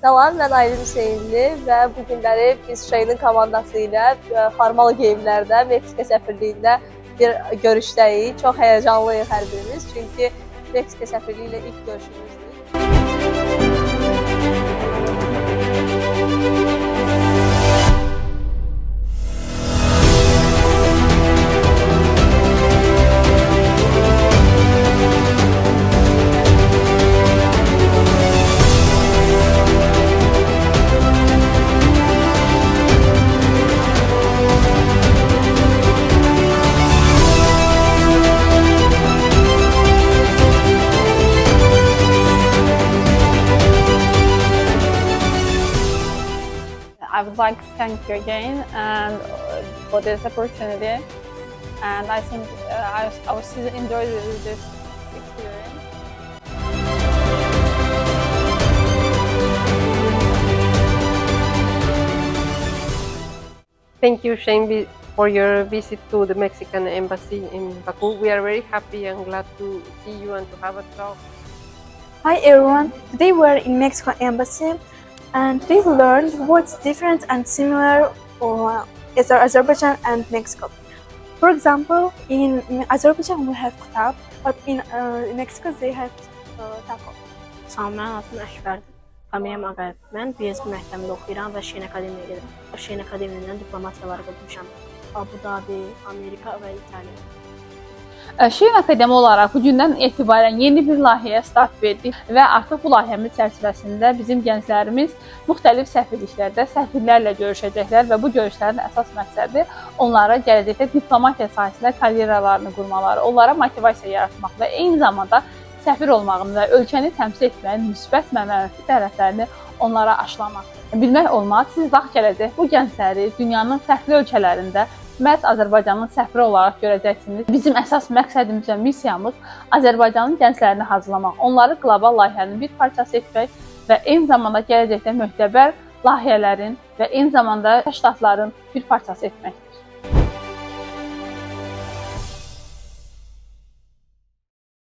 Salam, mən Aylin Hüseynli və bu günləri biz Şuşayın komandası ilə formal geyimlərdə Meksika səfirliyində bir görüşdəyik. Çox həyəcanlıyıq hər birimiz, çünki Meksika səfirliyi ilə ilk görüşümüzdür. I would like to thank you again and for this opportunity, and I think I will still enjoy this experience. Thank you, Shane, for your visit to the Mexican embassy in Baku. We are very happy and glad to see you and to have a talk. Hi everyone, today we're in Mexico Embassy and today we learned what's different and similar as Azerbaijan and Mexico. For example, in Azerbaijan we have kutab, but in Mexico they have taco. Salam, mənim adım Əkbərdir. Familiyam Ağayev. Mən BSB məktəbində oxuyuram və Şeyn Akademiyaya gedirəm. Şeyn Akademiyadan diplomatiyaları götürmüşəm. Abu Dhabi, Amerika və İtaliya. Şeyn Akademi olaraq bu gündən etibarən yeni bir layihəyə start verdik və artıq bu layihəmiz çərçivəsində bizim gənclərimiz müxtəlif səfirliklərdə səfirlərlə görüşəcəklər və bu görüşlərin əsas məqsədi onlara gələcəkdə diplomatiya sahəsində karyeralarını qurmaları, onlara motivasiya yaratmaq və eyni zamanda səfir olmağın və ölkəni təmsil etməyin müsbət mənəvi tərəflərini onlara aşılamaq. Bilmək olmaz, siz vaxt gələcək bu gəncləri dünyanın fərqli ölkələrində məhz Azərbaycanın səfiri olaraq görəcəksiniz. Bizim əsas məqsədimiz və missiyamız Azərbaycanın gənclərini hazırlamaq, onları qlobal layihənin bir parçası etmək və eyni zamanda gələcəkdə möhtəbər layihələrin və eyni zamanda ştatların bir parçası etməkdir.